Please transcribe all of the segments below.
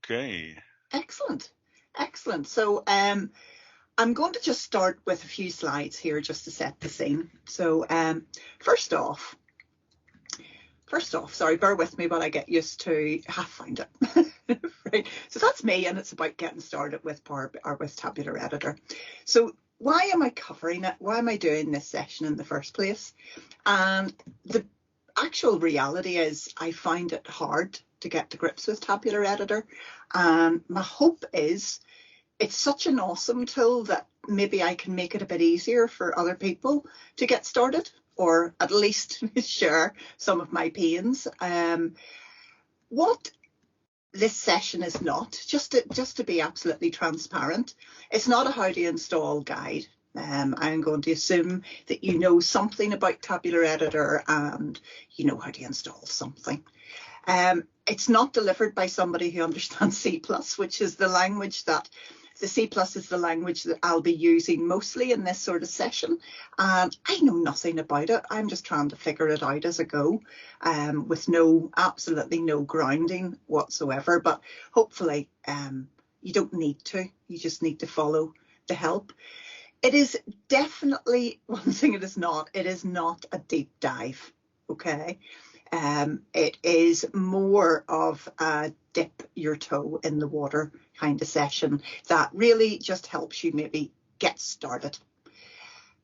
Okay. Excellent. Excellent. So I'm going to just start with a few slides here just to set the scene. So first off, sorry, bear with me while I get used to, I found it. Right. So that's me, and it's about getting started with with Tabular Editor. So why am I covering it? Why am I doing this session in the first place? And the actual reality is I find it hard to get to grips with Tabular Editor. And my hope is it's such an awesome tool that maybe I can make it a bit easier for other people to get started, or at least share some of my pains. What this session is not, just to be absolutely transparent, it's not a how to install guide. I'm going to assume that you know something about Tabular Editor and you know how to install something. It's not delivered by somebody who understands C++, which is the language that the C++ is the language that I'll be using mostly in this sort of session. And I know nothing about it. I'm just trying to figure it out as I go, with absolutely no grounding whatsoever. But hopefully you don't need to. You just need to follow the help. It is definitely one thing it is not. It is not a deep dive, okay? It is more of a dip your toe in the water kind of session that really just helps you maybe get started.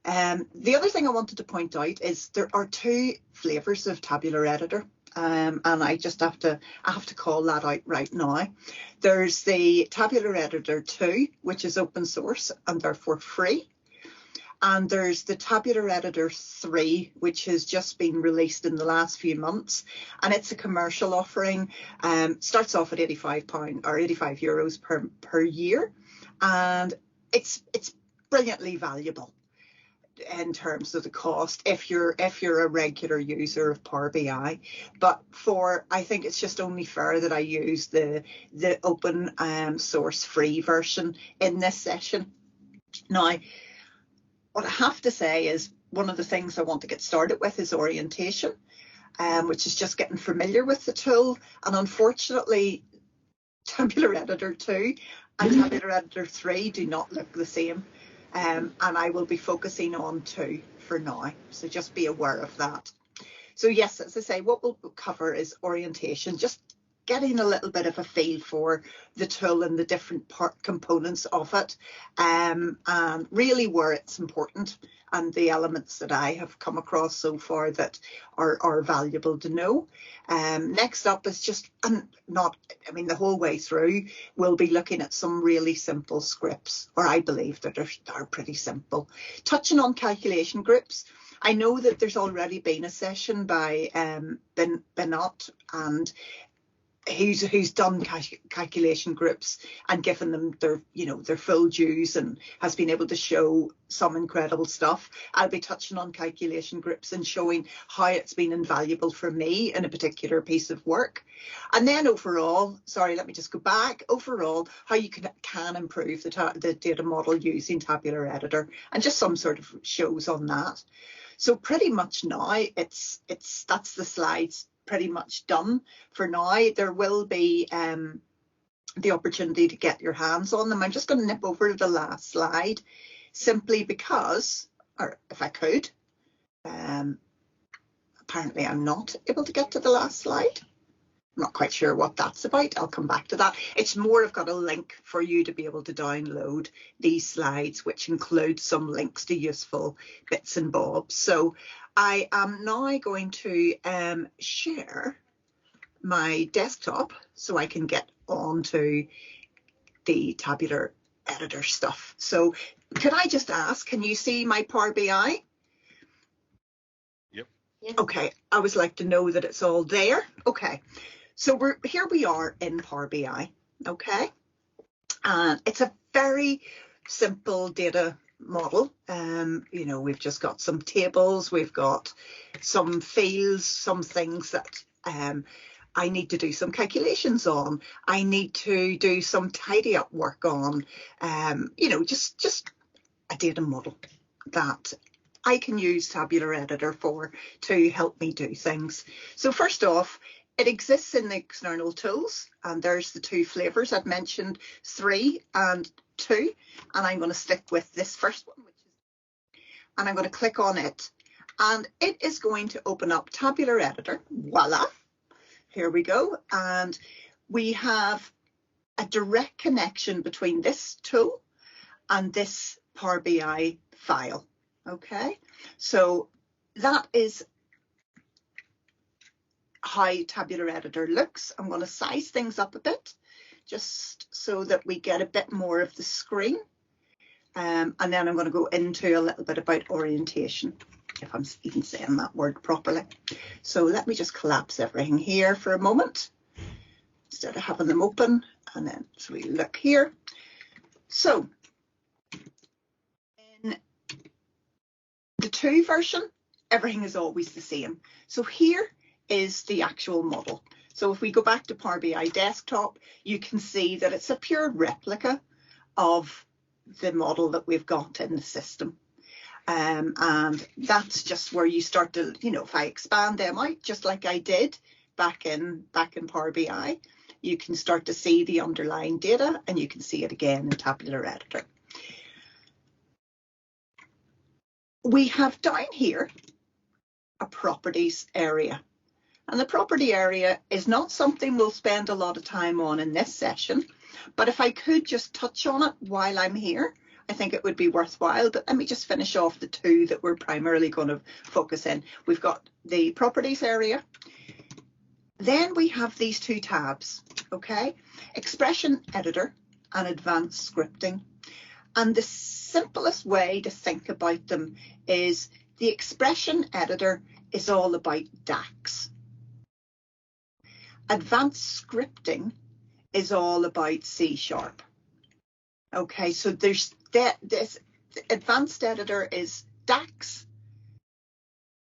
The other thing I wanted to point out is there are two flavors of Tabular Editor. And I have to call that out right now. There's the Tabular Editor 2, which is open source and therefore free. And there's the Tabular Editor 3, which has just been released in the last few months. And it's a commercial offering. Starts off at €85 or €85 per year. And it's brilliantly valuable in terms of the cost if you're a regular user of Power BI. But I think it's just only fair that I use the open source free version in this session. Now, what I have to say is one of the things I want to get started with is orientation, which is just getting familiar with the tool. And unfortunately, Tabular Editor 2 and Tabular Editor 3 do not look the same. And I will be focusing on 2 for now. So just be aware of that. So yes, as I say, what we'll cover is orientation, just getting a little bit of a feel for the tool and the different components of it, and really where it's important and the elements that I have come across so far that are valuable to know. Next up is the whole way through we'll be looking at some really simple scripts, or I believe that are pretty simple. Touching on calculation groups. I know that there's already been a session by Benot, and who's done calculation groups and given them their full dues and has been able to show some incredible stuff. I'll be touching on calculation groups and showing how it's been invaluable for me in a particular piece of work. And then overall, let me just go back. Overall, how you can improve the data model using Tabular Editor, and just some sort of shows on that. So pretty much now that's the slides pretty much done for now. There will be the opportunity to get your hands on them. I'm just going to nip over to the last slide simply because, or if I could, apparently I'm not able to get to the last slide. I'm not quite sure what that's about. I'll come back to that. It's more, I've got a link for you to be able to download these slides, which include some links to useful bits and bobs. So I am now going to share my desktop so I can get onto the Tabular Editor stuff. So could I just ask, can you see my Power BI? Yep. Okay, I always like to know that it's all there. Okay. So here we are in Power BI, okay? And it's a very simple data model. We've just got some tables, we've got some fields, some things that I need to do some calculations on. I need to do some tidy up work on, just a data model that I can use Tabular Editor for to help me do things. So first off, It exists in the external tools, and there's the two flavors. I've mentioned 3 and 2, and I'm going to stick with this first one, and I'm going to click on it, and it is going to open up Tabular Editor. Voila, here we go, and we have a direct connection between this tool and this Power BI file. Okay, so that is how Tabular Editor looks. I'm going to size things up a bit just so that we get a bit more of the screen. And then I'm going to go into a little bit about orientation, if I'm even saying that word properly. So let me just collapse everything here for a moment instead of having them open. And then so we look here. So in the 2 version, everything is always the same. So here is the actual model. So if we go back to Power BI Desktop, you can see that it's a pure replica of the model that we've got in the system. And that's just where you start to, you know, if I expand them out, just like I did back in Power BI, you can start to see the underlying data, and you can see it again in Tabular Editor. We have down here a properties area. And the property area is not something we'll spend a lot of time on in this session, but if I could just touch on it while I'm here, I think it would be worthwhile. But let me just finish off the 2 that we're primarily going to focus in. We've got the properties area. Then we have these 2 tabs, okay? Expression Editor and Advanced Scripting. And the simplest way to think about them is the Expression Editor is all about DAX. Advanced Scripting is all about C#. Okay, so there's this Advanced Editor is DAX,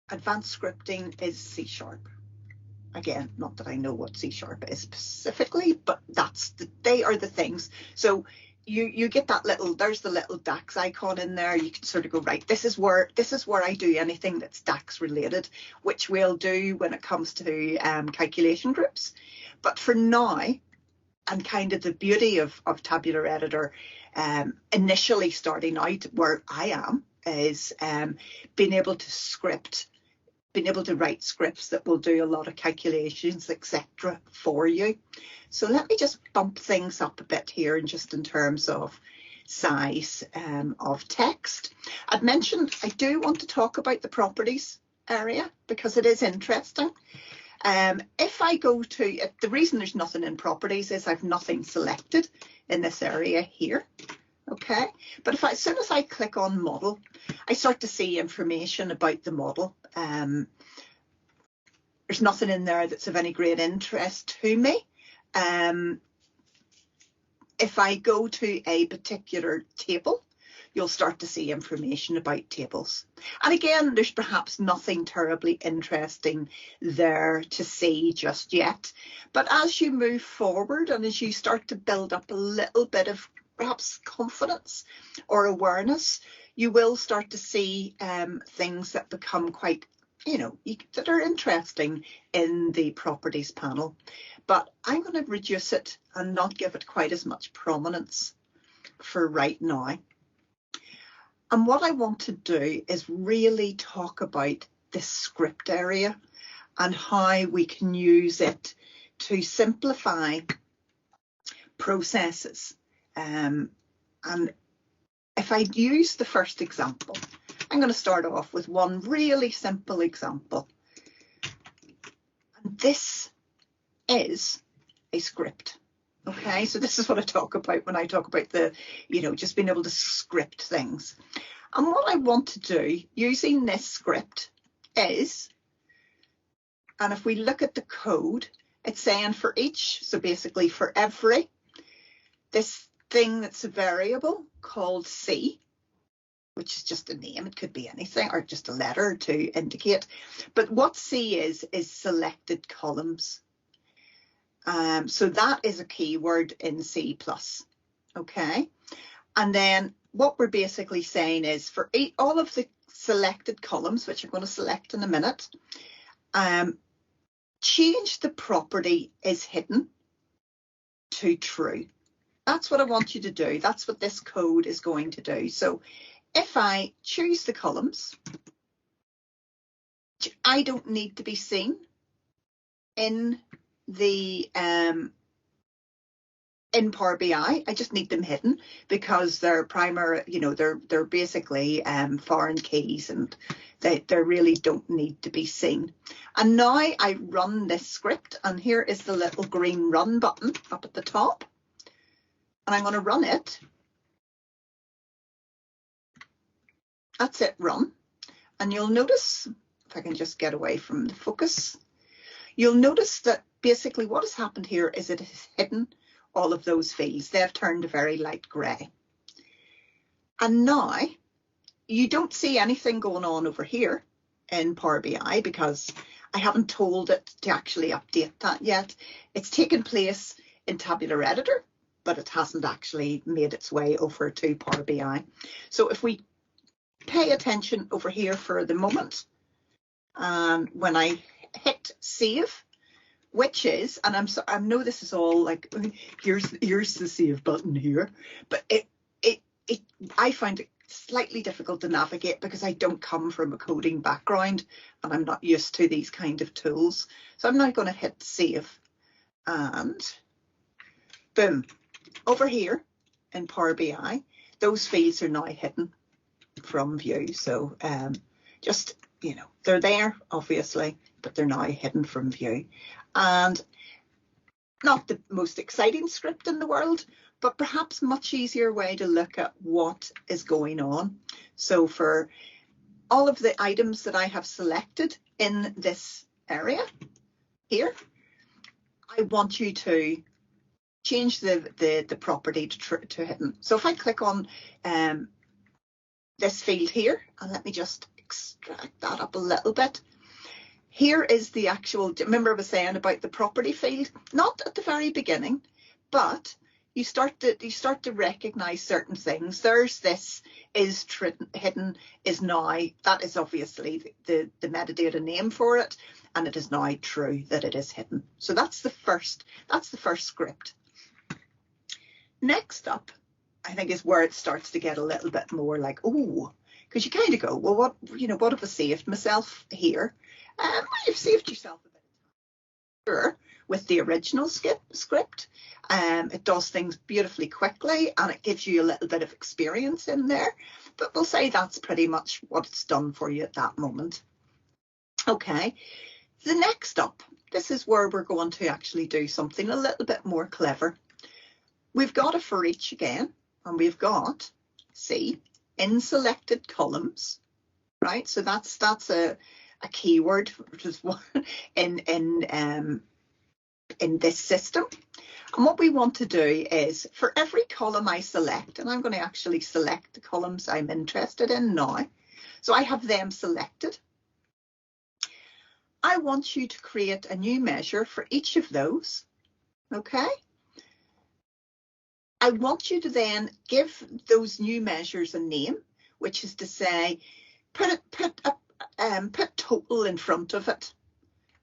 Advanced Scripting is C#. Again, not that I know what C# is specifically, but they are the things. So you get that little, there's the little DAX icon in there. You can sort of go, right, this is where I do anything that's DAX related, which we'll do when it comes to calculation groups. But for now, and kind of the beauty of Tabular Editor, initially starting out where I am, is being able to write scripts that will do a lot of calculations, etc. for you. So let me just bump things up a bit here, and just in terms of size of text. I've mentioned I do want to talk about the properties area because it is interesting. If I go to, the reason there's nothing in properties is I've nothing selected in this area here. Okay, but as soon as I click on model, I start to see information about the model. There's nothing in there that's of any great interest to me. If I go to a particular table, you'll start to see information about tables. And again, there's perhaps nothing terribly interesting there to see just yet. But as you move forward and as you start to build up a little bit of perhaps confidence or awareness, you will start to see things that become quite, that are interesting in the properties panel. But I'm going to reduce it and not give it quite as much prominence for right now. And what I want to do is really talk about this script area and how we can use it to simplify processes. And if I use the first example, I'm going to start off with one really simple example. And this is a script. Okay, so this is what I talk about when I talk about the, just being able to script things. And what I want to do using this script is, and if we look at the code, it's saying for each, so basically for every, this thing that's a variable called C, which is just a name, it could be anything, or just a letter to indicate. But what C is selected columns. So that is a keyword in C++, okay? And then what we're basically saying is for all of the selected columns, which I'm going to select in a minute, change the property is hidden to true. That's what I want you to do. That's what this code is going to do. So if I choose the columns, I don't need to be seen in the in Power BI. I just need them hidden because they're primary, you know, they're basically foreign keys, and they really don't need to be seen. And now I run this script, and here is the little green run button up at the top, and I'm going to run it. That's it, run. And you'll notice, if I can just get away from the focus, you'll notice that basically what has happened here is it has hidden all of those fields. They've turned a very light grey. And now you don't see anything going on over here in Power BI because I haven't told it to actually update that yet. It's taken place in Tabular Editor, but it hasn't actually made its way over to Power BI. So if we pay attention over here for the moment, and when I hit save, which is, and I know this is all like, here's the save button here, but I find it slightly difficult to navigate because I don't come from a coding background and I'm not used to these kind of tools. So I'm now going to hit save, and boom, over here in Power BI, those fields are now hidden from view. So just, you know, they're there obviously, but they're now hidden from view. And not the most exciting script in the world, but perhaps much easier way to look at what is going on. So for all of the items that I have selected in this area here, I want you to change the property to hidden. So if I click on this field here, and let me just extract that up a little bit. Here is the actual, remember I was saying about the property field, not at the very beginning, but you start to recognize certain things. There's this is hidden is now, that is obviously the metadata name for it, and it is now true that it is hidden. So that's the first script. Next up, I think, is where it starts to get a little bit more like, oh, because you kind of go, well, what have I saved myself here? You've saved yourself a bit of time with the original script. It does things beautifully quickly, and it gives you a little bit of experience in there. But we'll say that's pretty much what it's done for you at that moment. Okay, the next up, this is where we're going to actually do something a little bit more clever. We've got a for each again, and we've got, see, in selected columns, right? So that's a keyword, which is one in this system. And what we want to do is, for every column I select, and I'm going to actually select the columns I'm interested in now. So I have them selected. I want you to create a new measure for each of those. Okay. I want you to then give those new measures a name, which is to say, put total in front of it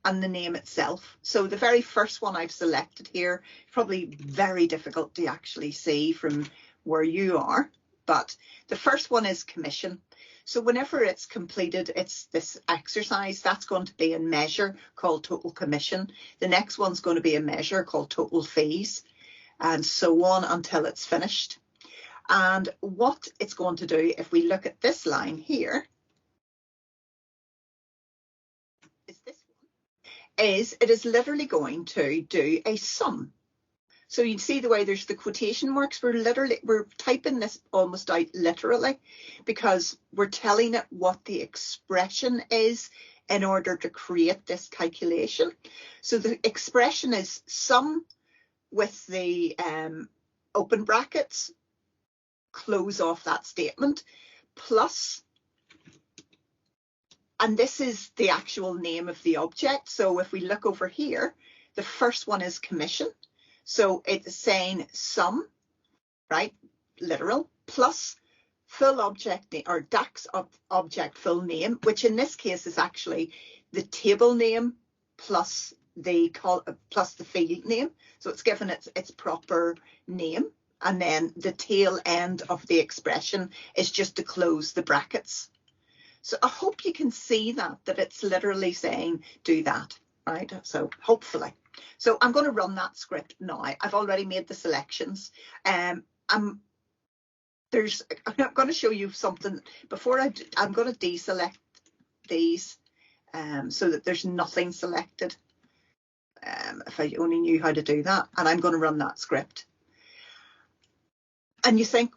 and the name itself. So the very first one I've selected here, probably very difficult to actually see from where you are, but the first one is commission. So whenever it's completed, it's this exercise, that's going to be a measure called total commission. The next one's going to be a measure called total fees, and so on until it's finished. And what it's going to do, if we look at this line here, is this one, is it is literally going to do a sum. So you can see the way there's the quotation marks, we're typing this almost out literally, because we're telling it what the expression is in order to create this calculation. So the expression is sum with the open brackets, close off that statement, plus, and this is the actual name of the object. So if we look over here, the first one is commission. So it's saying sum, right, literal, plus full object name, or DAX object full name, which in this case is actually the table name plus the plus the field name. So it's given its proper name. And then the tail end of the expression is just to close the brackets. So I hope you can see that it's literally saying do that, right? So hopefully. So I'm going to run that script now. I've already made the selections. I'm going to show you something before I'm going to deselect these so that there's nothing selected. If I only knew how to do that, and I'm going to run that script. And you think,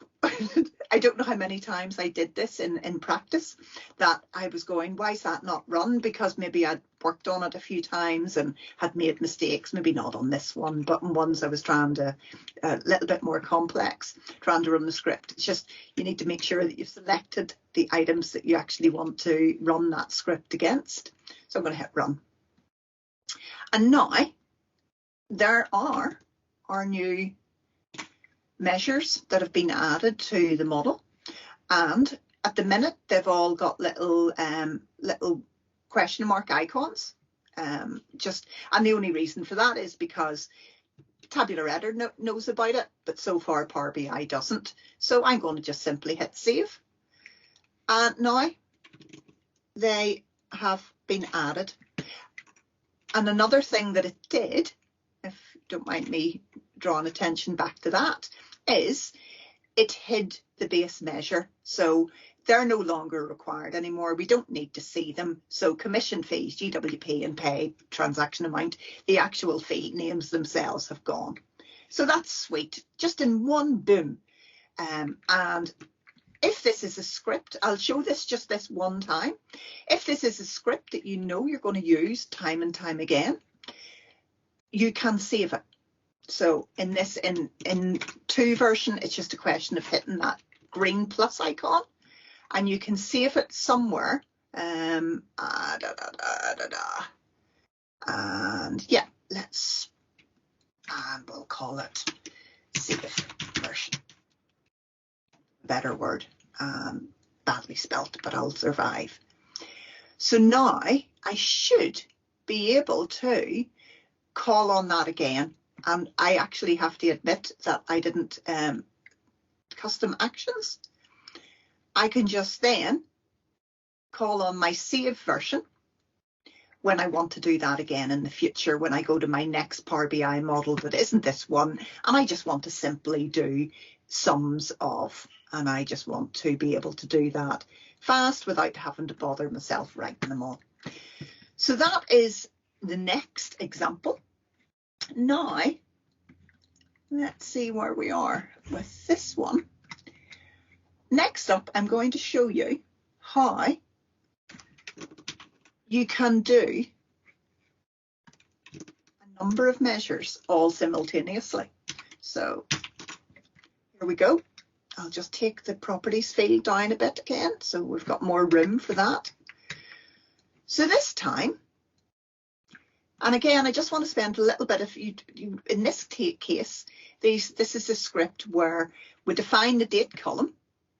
I don't know how many times I did this in practice, that I was going, why is that not run? Because maybe I'd worked on it a few times and had made mistakes, maybe not on this one, but on ones I was trying to, a little bit more complex, trying to run the script. It's just, you need to make sure that you've selected the items that you actually want to run that script against. So I'm going to hit run. And now there are our new measures that have been added to the model, and at the minute they've all got little question mark icons. And the only reason for that is because Tabular Editor knows about it, but so far Power BI doesn't. So I'm going to just simply hit save, and now they have been added. And another thing that it did, if you don't mind me drawing attention back to that, is it hid the base measure. So they're no longer required anymore. We don't need to see them. So commission fees, GWP and pay transaction amount, the actual fee names themselves have gone. So that's sweet, just in one boom. And if this is a script, I'll show this just this one time. If this is a script that you know you're going to use time and time again, you can save it. So in this, in 2 version, it's just a question of hitting that green plus icon, and you can save it somewhere. And yeah, and we'll call it save version. Better word, badly spelt, but I'll survive. So now I should be able to call on that again. And I actually have to admit that I didn't custom actions. I can just then call on my save version when I want to do that again in the future, when I go to my next Power BI model that isn't this one, and I just want to simply do sums of, and I just want to be able to do that fast without having to bother myself writing them all. So that is the next example. Now, let's see where we are with this one. Next up, I'm going to show you how you can do a number of measures all simultaneously. So here we go. I'll just take the properties field down a bit again, so we've got more room for that. So this time, and again, I just want to spend a little bit of, in this case, this is a script where we define the date column.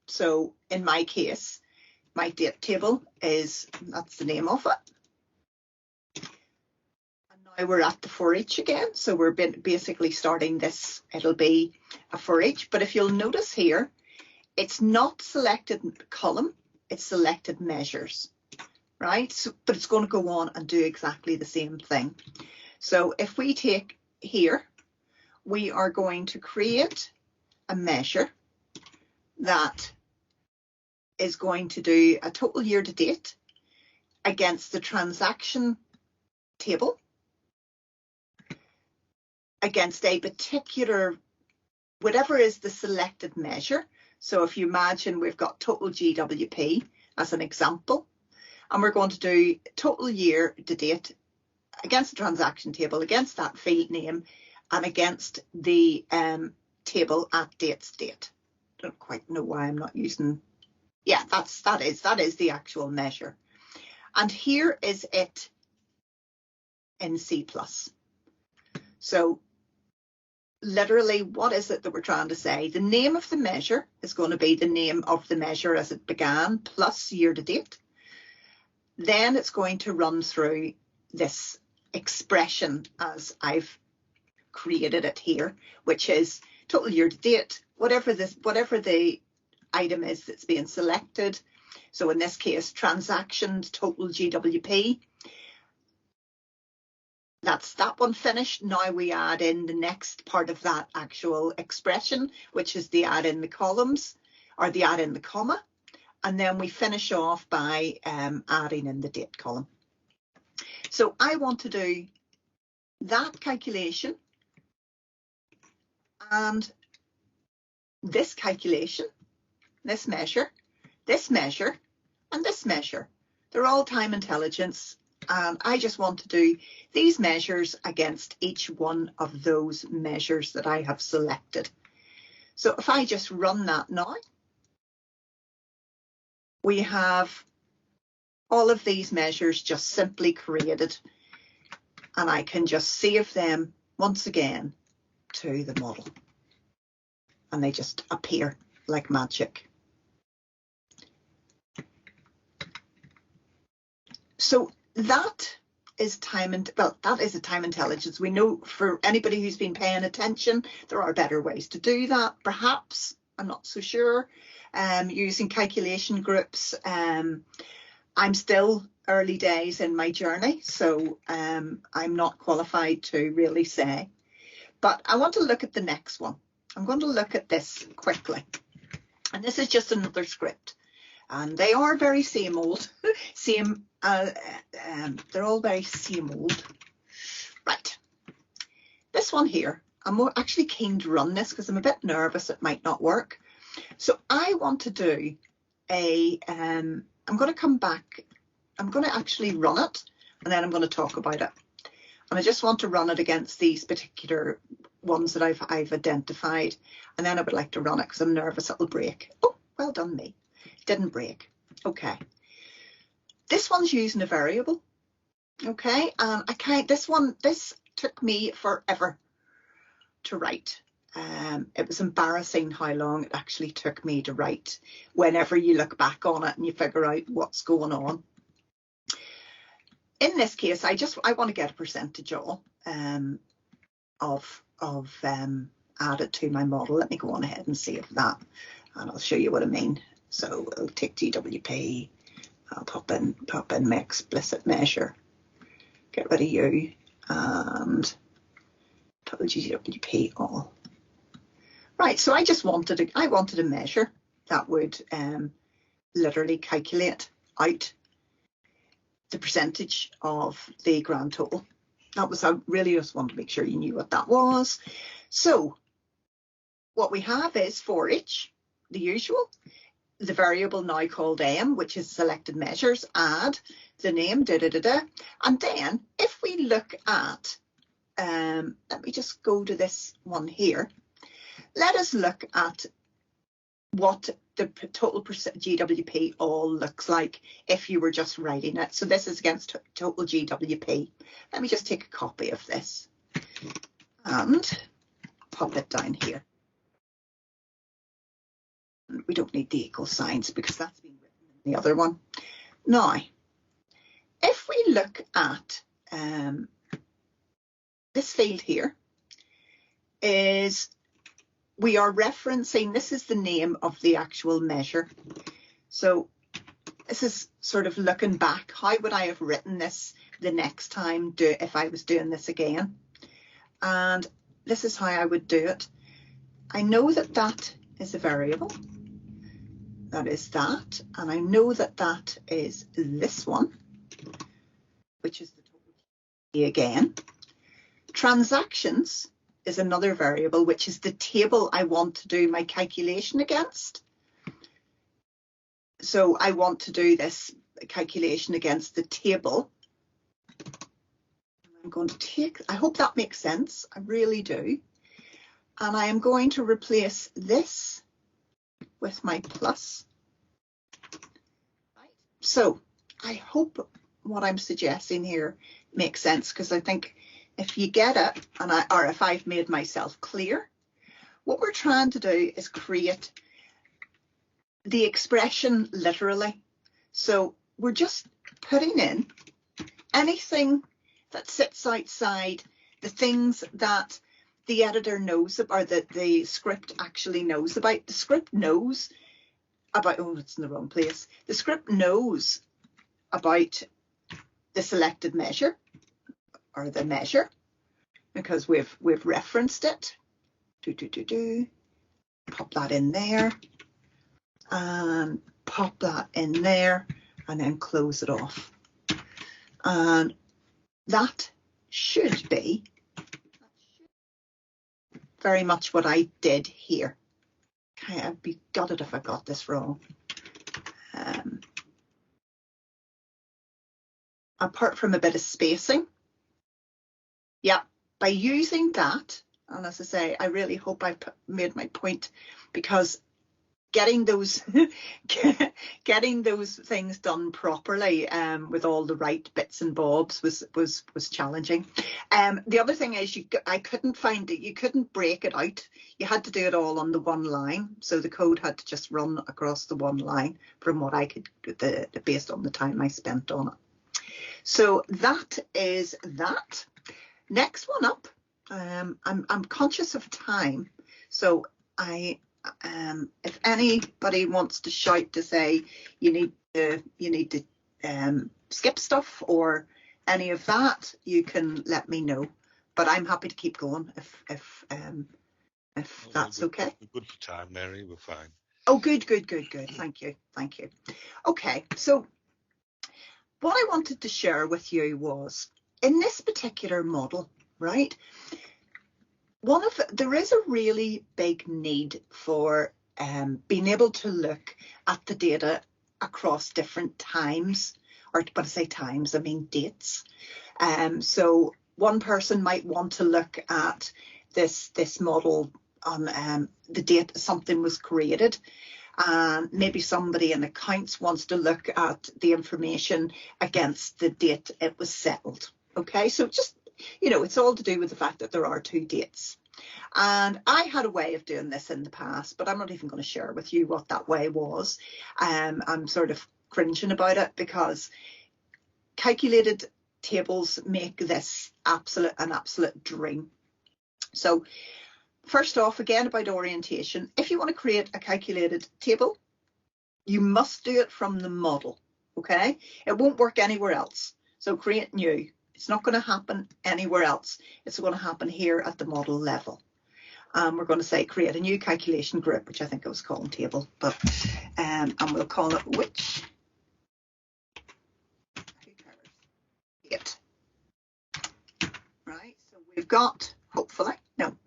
So in my case, my date table that's the name of it. And now we're at the for each again. So we're basically starting this, it'll be a for each. But if you'll notice here, it's not selected column, it's selected measures. Right, so, but it's going to go on and do exactly the same thing. So if we take here, we are going to create a measure that is going to do a total year to date against the transaction table, against a particular, whatever is the selected measure. So if you imagine we've got total GWP as an example, and we're going to do total year to date against the transaction table, against that field name, and against the table at date's date. Don't quite know why I'm not using. Yeah, that is the actual measure. And here is it in C++. So literally, what is it that we're trying to say? The name of the measure is going to be the name of the measure as it began plus year to date. Then it's going to run through this expression as I've created it here, which is total year to date, whatever the item is that's being selected. So in this case, transactions, total GWP. That's that one finished. Now we add in the next part of that actual expression, which is the add in the columns, or the add in the comma. And then we finish off by adding in the date column. So I want to do that calculation and this calculation, this measure, and this measure. They're all time intelligence, and I just want to do these measures against each one of those measures that I have selected. So if I just run that now, we have all of these measures just simply created, and I can just save them once again to the model, and they just appear like magic. So that is that is a time intelligence. We know, for anybody who's been paying attention, there are better ways to do that, perhaps. I'm not so sure. Using calculation groups. I'm still early days in my journey, so I'm not qualified to really say. But I want to look at the next one. I'm going to look at this quickly. And this is just another script. And they are very same old. They're all very same old. Right. This one here, I'm actually keen to run this because I'm a bit nervous it might not work. So I want to do I'm going to come back. I'm going to actually run it, and then I'm going to talk about it. And I just want to run it against these particular ones that I've identified, and then I would like to run it because I'm nervous it'll break. Oh, well done me. It didn't break. Okay. This one's using a variable. Okay, and this took me forever to write. It was embarrassing how long it actually took me to write whenever you look back on it and you figure out what's going on. In this case, I want to get a percentage all added to my model. Let me go on ahead and save that, and I'll show you what I mean. So I'll take GWP, I'll pop in my explicit measure, get rid of you, and total GWP all. Right, so I wanted a measure that would literally calculate out the percentage of the grand total. I really just wanted to make sure you knew what that was. So what we have is for each, the usual, the variable now called M, which is selected measures, add the name, and then if we look at, let me just go to this one here. Let us look at what the total GWP all looks like if you were just writing it. So this is against total GWP. Let me just take a copy of this and pop it down here. We don't need the equal signs because that's been written in the other one. Now, if we look at this field here, we are referencing, this is the name of the actual measure. So this is sort of looking back. How would I have written this the next time if I was doing this again? And this is how I would do it. I know that that is a variable. That is that. And I know that that is this one, which is the total again. Transactions is another variable, which is the table I want to do my calculation against. So I want to do this calculation against the table. I'm going to take, I hope that makes sense. I really do. And I am going to replace this with my plus. Right. So I hope what I'm suggesting here makes sense, because I think if you get it, or if I've made myself clear, what we're trying to do is create the expression literally. So we're just putting in anything that sits outside the things that the editor knows about, or that the script actually knows about. The script knows about, oh, it's in the wrong place. The script knows about the selected measure, or the measure, because we've referenced it. Pop that in there, and pop that in there, and then close it off. And that should be very much what I did here. Okay, I'd be gutted if I got this wrong. Apart from a bit of spacing. Yeah, by using that, and as I say, I really hope I made my point, because getting those getting those things done properly with all the right bits and bobs was challenging. The other thing is I couldn't find it. You couldn't break it out. You had to do it all on the one line. So the code had to just run across the one line from what I could, based on the time I spent on it. So that is that. Next one up. I'm conscious of time, so if anybody wants to shout to say you need to skip stuff or any of that, you can let me know. But I'm happy to keep going if that's okay. We're good for time, Mary. We're fine. Oh, good. Thank you. Okay, so what I wanted to share with you was, in this particular model, right? There is a really big need for being able to look at the data across different times, or when I say times, I mean dates. So one person might want to look at this model on the date something was created. Maybe somebody in accounts wants to look at the information against the date it was settled. Okay, so just, it's all to do with the fact that there are two dates. And I had a way of doing this in the past, but I'm not even going to share with you what that way was. I'm sort of cringing about it, because calculated tables make this an absolute dream. So first off, again, about orientation. If you want to create a calculated table, you must do it from the model, okay? It won't work anywhere else. So create new. It's not going to happen anywhere else. It's going to happen here at the model level. We're going to say create a new calculation group, which I think I was calling table, but and we'll call it which date. Right, so we've got, hopefully, no.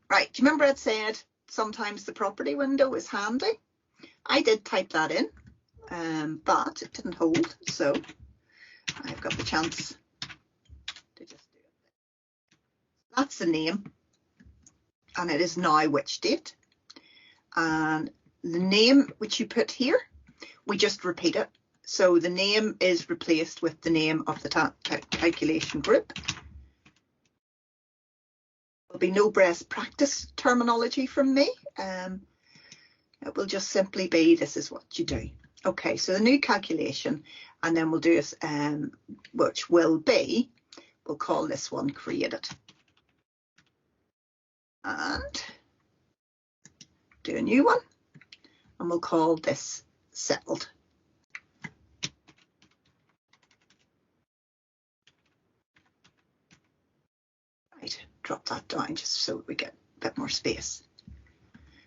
Right, do you remember I'd said sometimes the property window is handy? I did type that in, but it didn't hold, so I've got the chance to just do it. That's the name, and it is now which date. And the name which you put here, we just repeat it. So the name is replaced with the name of the calculation group. There'll be no best practice terminology from me. It will just simply be, this is what you do. Okay, so the new calculation, and then we'll do it, which will be, we'll call this one created. And do a new one, and we'll call this settled. Right, drop that down just so we get a bit more space.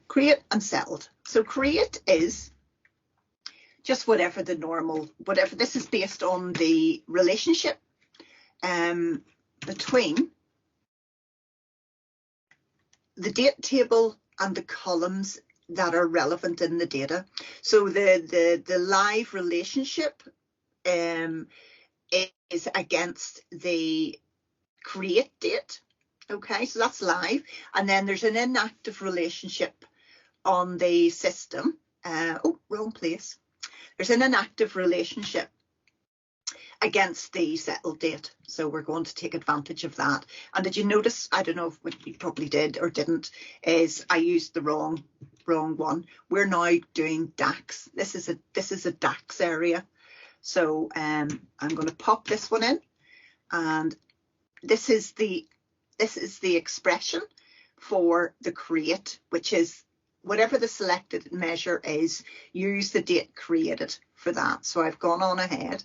Create and settled. So create is just whatever the normal, whatever. This is based on the relationship between the date table and the columns that are relevant in the data. So the live relationship is against the create date. Okay, so that's live. And then there's an inactive relationship on the system. Oh, wrong place. There's an inactive relationship against the settled date. So we're going to take advantage of that. And did you notice, I don't know if you probably did or didn't, is I used the wrong one. We're now doing DAX. This is a DAX area. So I'm going to pop this one in, and this is the expression for the create, which is whatever the selected measure is, use the date created for that. So I've gone on ahead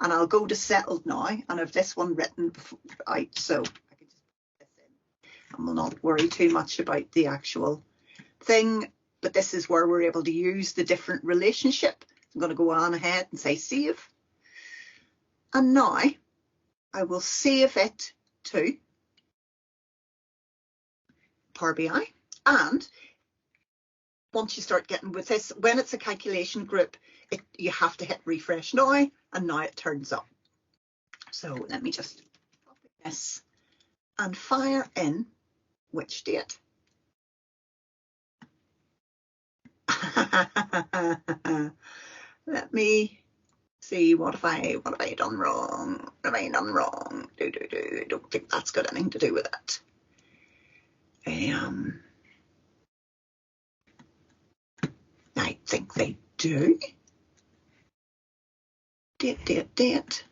and I'll go to settled now, and I've this one written out, so I can just put this in and we'll not worry too much about the actual thing. But this is where we're able to use the different relationship. I'm going to go on ahead and say save. And now I will save it to Power BI. And once you start getting with this, when it's a calculation group, you have to hit refresh now, and now it turns up. So let me just copy this and fire in which date. Let me see, what have I done wrong? What have I done wrong? I don't think that's got anything to do with it. I think they do. Date.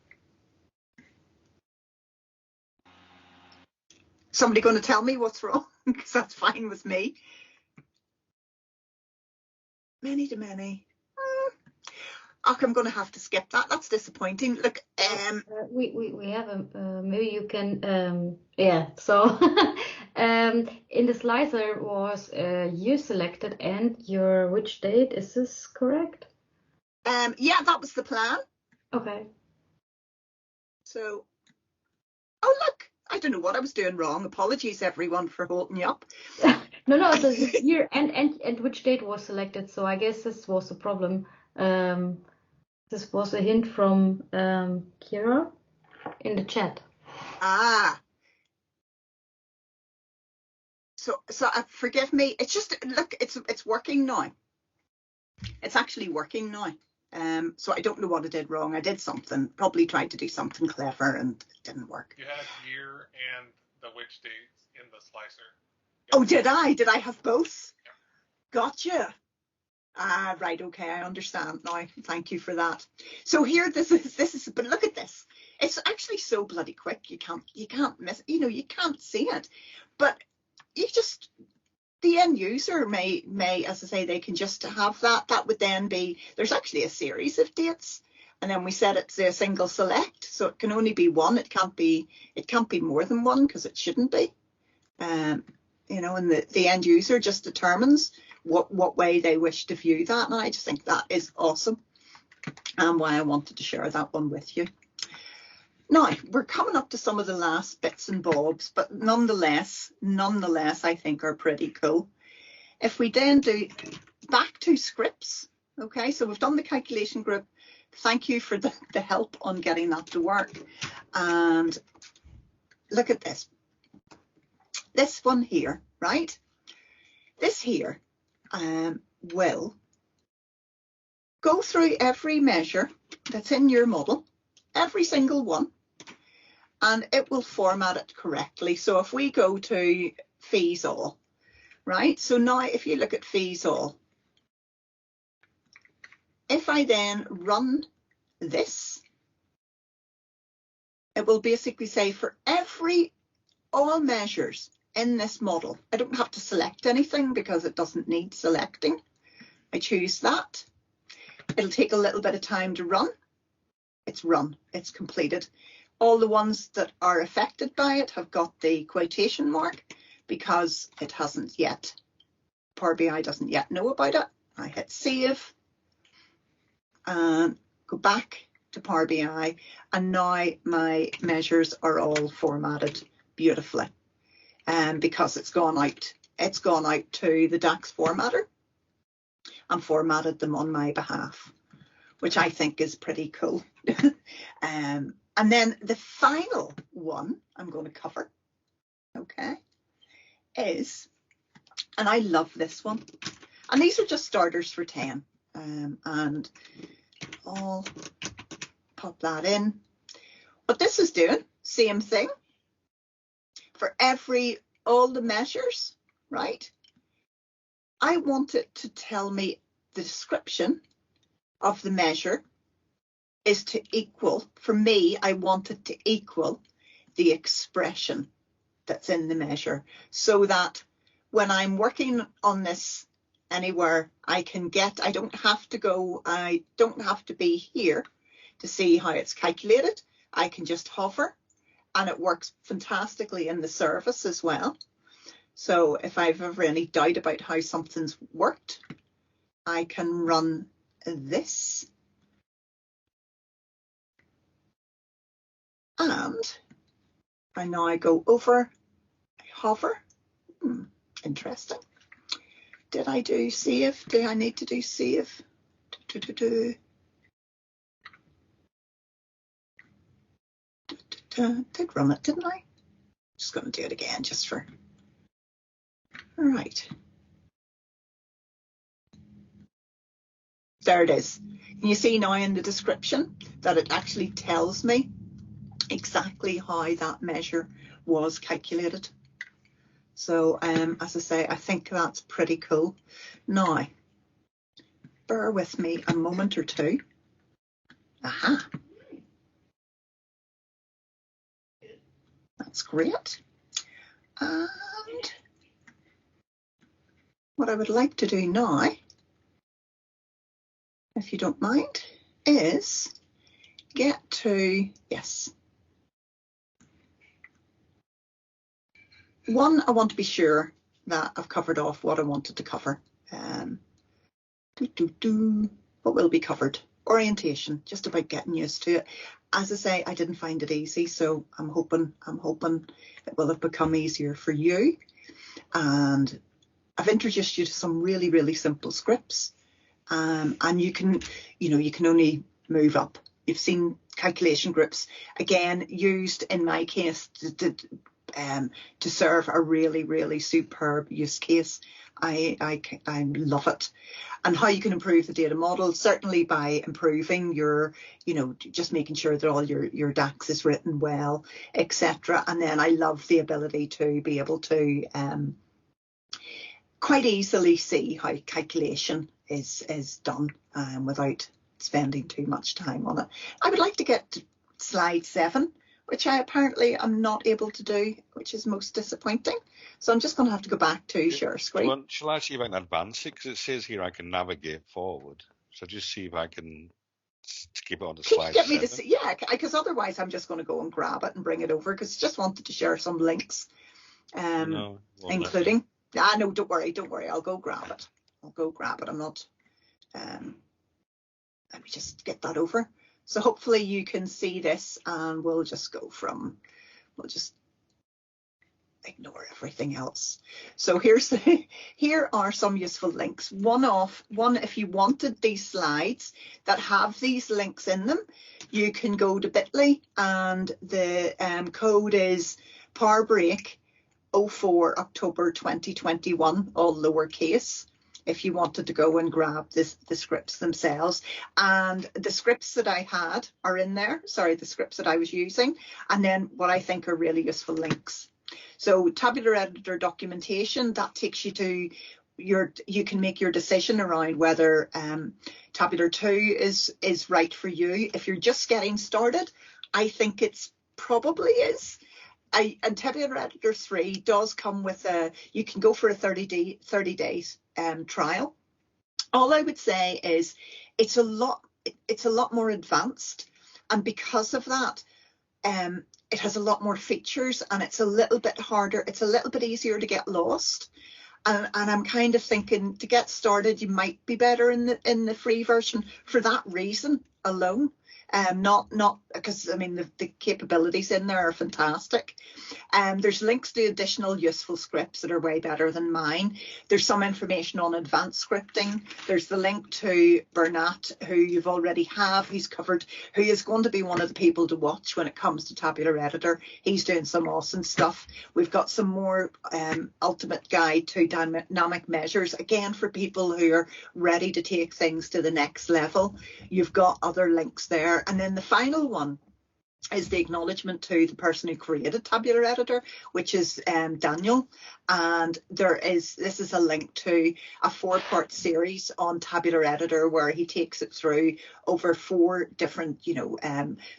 Somebody going to tell me what's wrong? Because that's fine with me. Many to many. I'm going to have to skip that. That's disappointing. Look, we have a maybe you can yeah. So in the slicer was you selected and your which date, is this correct? Yeah, that was the plan. Okay. So, oh look, I don't know what I was doing wrong. Apologies everyone for holding you up. No. So this year and which date was selected. So I guess this was the problem. This was a hint from Kira in the chat. Ah. So forgive me. It's just, look, it's working now. It's actually working now. So I don't know what I did wrong. I did something, probably tried to do something clever and it didn't work. You had year and the which dates in the slicer. Oh, did I? Did I have both? Yeah. Gotcha. Ah, right. Okay, I understand now. Thank you for that. So here, this is. But look at this. It's actually so bloody quick. You can't miss. You know, you can't see it. But you just, the end user may, as I say, they can just have that. That would then be. There's actually a series of dates, and then we set it to a single select, so it can only be one. It can't be more than one because it shouldn't be. You know, and the end user just determines what way they wish to view that, and I just think that is awesome, and why I wanted to share that one with you. Now we're coming up to some of the last bits and bobs, but nonetheless I think are pretty cool. If we then do back to scripts, okay, so we've done the calculation group. Thank you for the help on getting that to work. And look at this one here, right? This here will go through every measure that's in your model, every single one, and it will format it correctly. So if we go to fees all, right? So now if you look at fees all, if I then run this, it will basically say for all measures in this model, I don't have to select anything because it doesn't need selecting. I choose that. It'll take a little bit of time to run. It's run, it's completed. All the ones that are affected by it have got the quotation mark because it hasn't yet, Power BI doesn't yet know about it. I hit save and go back to Power BI, and now my measures are all formatted beautifully. Because it's gone out to the DAX formatter and formatted them on my behalf, which I think is pretty cool. And then the final one I'm going to cover, okay, is, and I love this one, and these are just starters for 10, and I'll pop that in. What this is doing, same thing. For all the measures, right? I want it to tell me the description of the measure is to equal, for me, I want it to equal the expression that's in the measure, so that when I'm working on this anywhere, I don't have to be here to see how it's calculated. I can just hover, and it works fantastically in the service as well. So if I've ever any doubt about how something's worked, I can run this. And I now go over, I hover. Interesting. Did I do save? Do I need to do save? Did run it, didn't I? Just going to do it again just for. All right. There it is. Can you see now in the description that it actually tells me exactly how that measure was calculated? So as I say, I think that's pretty cool. Now, bear with me a moment or two. Aha. That's great. And what I would like to do now, if you don't mind, is get to, yes. One, I want to be sure that I've covered off what I wanted to cover. What will be covered? Orientation, just about getting used to it. As I say, I didn't find it easy, so I'm hoping it will have become easier for you. And I've introduced you to some really, really simple scripts. And you can only move up. You've seen calculation groups, again, used in my case to serve a really, really superb use case. I love it. And how you can improve the data model, certainly by improving your, just making sure that all your DAX is written well, etc. And then I love the ability to be able to quite easily see how calculation is done without spending too much time on it. I would like to get to slide 7, which I apparently am not able to do, which is most disappointing. So I'm just going to have to go back to share screen. Shall I see if I can advance it? Because it says here I can navigate forward. So just see if I can skip on to slide 7. Can you get me to see? Yeah, because otherwise I'm just going to go and grab it and bring it over, because I just wanted to share some links, No, including. No, don't worry. I'll go grab it. I'm not. Let me just get that over. So hopefully you can see this, and we'll just ignore everything else. So here are some useful links. One, if you wanted these slides that have these links in them, you can go to bit.ly, and the code is power break 04 October 2021, all lowercase, if you wanted to go and grab the scripts themselves. And the scripts that I had are in there, the scripts that I was using, and then what I think are really useful links. So Tabular Editor documentation, that takes you to you can make your decision around whether Tabular 2 is right for you. If you're just getting started, I think it's probably is. And Tabular Editor 3 does come with you can go for a 30 days trial. All I would say is it's a lot more advanced, and because of that, it has a lot more features, and it's a little bit harder. It's a little bit easier to get lost. And I'm kind of thinking, to get started, you might be better in the free version for that reason alone. Not because, I mean, the capabilities in there are fantastic. There's links to additional useful scripts that are way better than mine. There's some information on advanced scripting. There's the link to Bernat, who you've already have. He's covered, who is going to be one of the people to watch when it comes to Tabular Editor. He's doing some awesome stuff. We've got some more ultimate guide to dynamic measures, again, for people who are ready to take things to the next level. You've got other links there. And then the final one is the acknowledgement to the person who created Tabular Editor, which is Daniel. And this is a link to a 4-part series on Tabular Editor, where he takes it through over 4 different,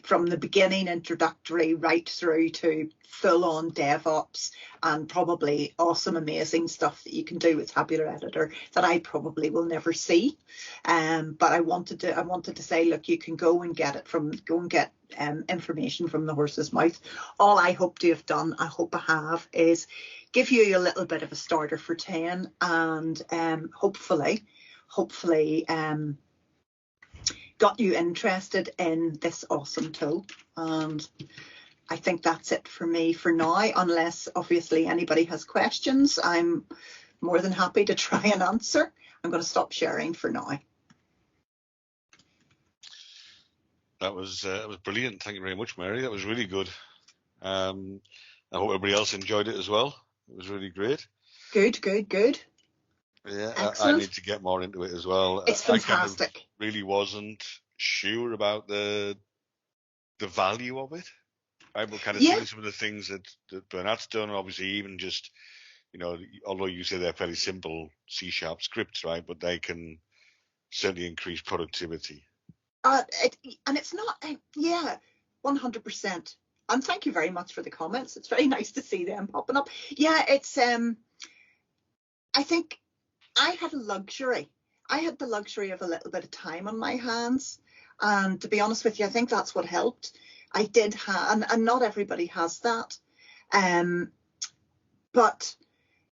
from the beginning introductory right through to full-on DevOps, and probably awesome, amazing stuff that you can do with Tabular Editor that I probably will never see. But I wanted to say, look, you can go and get information from the horse's mouth. All I hope to have done, I hope I have, is give you a little bit of a starter for 10, and hopefully got you interested in this awesome tool. And I think that's it for me for now, unless obviously anybody has questions. I'm more than happy to try and answer. I'm going to stop sharing for now. That was brilliant. Thank you very much, Mary. That was really good. I hope everybody else enjoyed it as well. It was really great. Good. Yeah, I need to get more into it as well. It's fantastic. I kind of really wasn't sure about the value of it. Right, we're kind of seeing some of the things that Bernard's done, obviously, even just, although you say they're fairly simple C# scripts, right, but they can certainly increase productivity. And it's not, 100%. And thank you very much for the comments. It's very nice to see them popping up. Yeah, it's, I think I had the luxury of a little bit of time on my hands. And to be honest with you, I think that's what helped. I did have, and not everybody has that. But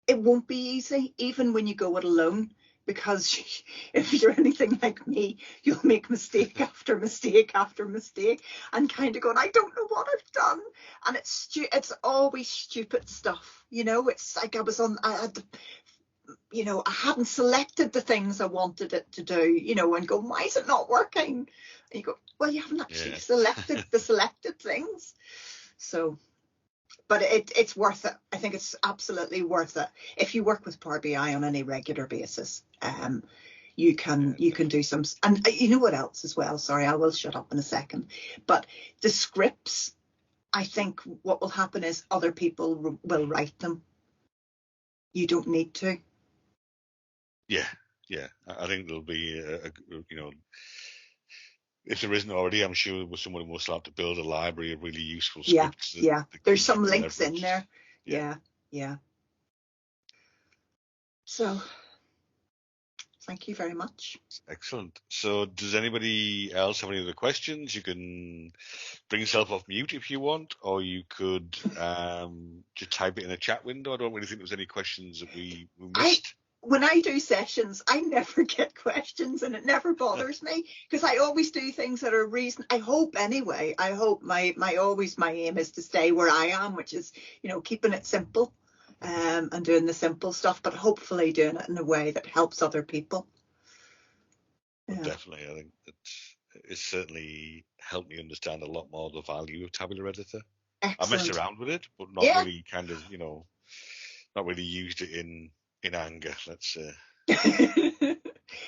it won't be easy, even when you go it alone, because if you're anything like me, you'll make mistake after mistake after mistake and kind of going, I don't know what I've done. And it's always stupid stuff. It's like I hadn't selected the things I wanted it to do, and go, why is it not working? And you go, well, you haven't actually selected the selected things. So, but it's worth it. I think it's absolutely worth it. If you work with Power BI on any regular basis, you can do some, and you know what else as well? Sorry, I will shut up in a second. But the scripts, I think what will happen is other people will write them. You don't need to. Yeah. I think there'll be, if there isn't already, I'm sure someone will start to build a library of really useful scripts. Yeah. There's some links in there. Yeah. So, thank you very much. Excellent. So, does anybody else have any other questions? You can bring yourself off mute if you want, or you could just type it in a chat window. I don't really think there was any questions that we missed. When I do sessions, I never get questions, and it never bothers me, because I always do things that are I hope anyway. I hope my aim is to stay where I am, which is, keeping it simple, and doing the simple stuff, but hopefully doing it in a way that helps other people. Yeah. Well, definitely. I think it's certainly helped me understand a lot more the value of Tabular Editor. Excellent. I messed around with it, but not really kind of, not really used it in anger, let's say.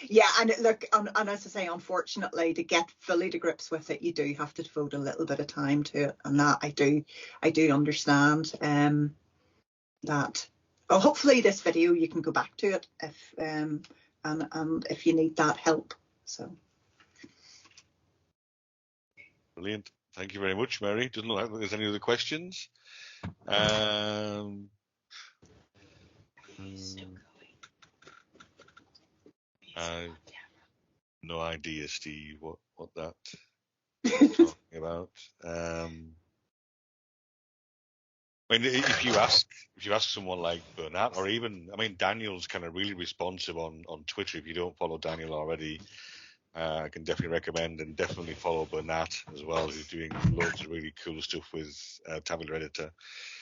Yeah, and and as I say, unfortunately, to get fully to grips with it, you do have to devote a little bit of time to it, and that I do understand. That. Well, hopefully, this video you can go back to it if and if you need that help. So. Brilliant. Thank you very much, Mary. Doesn't look like there's any other questions. No idea, Steve, what that's talking about. I mean, if you ask someone like Bernard, or even, Daniel's kind of really responsive on Twitter. If you don't follow Daniel already, I can definitely recommend, and definitely follow Bernard as well, who's doing loads of really cool stuff with Tabular Editor.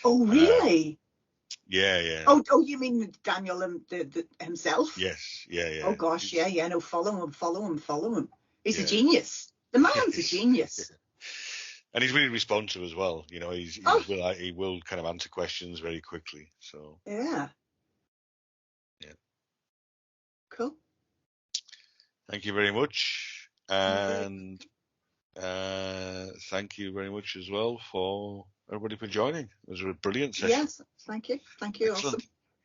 Oh, really? Yeah. Oh, you mean Daniel himself? Yes, yeah. Oh gosh, yeah. No, follow him. He's a genius. The man's a genius. Yeah. And he's really responsive as well. He will kind of answer questions very quickly. So yeah. Cool. Thank you very much, and thank you very much as well for everybody for joining. It was a brilliant session. Yes, thank you. Excellent. Awesome.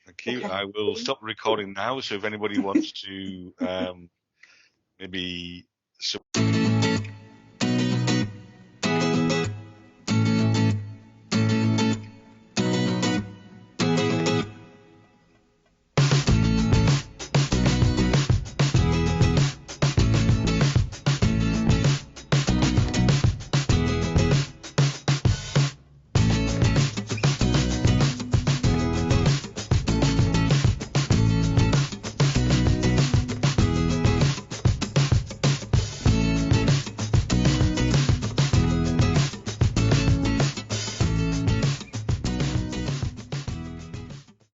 Thank you. Okay. I will stop recording now. So if anybody wants to maybe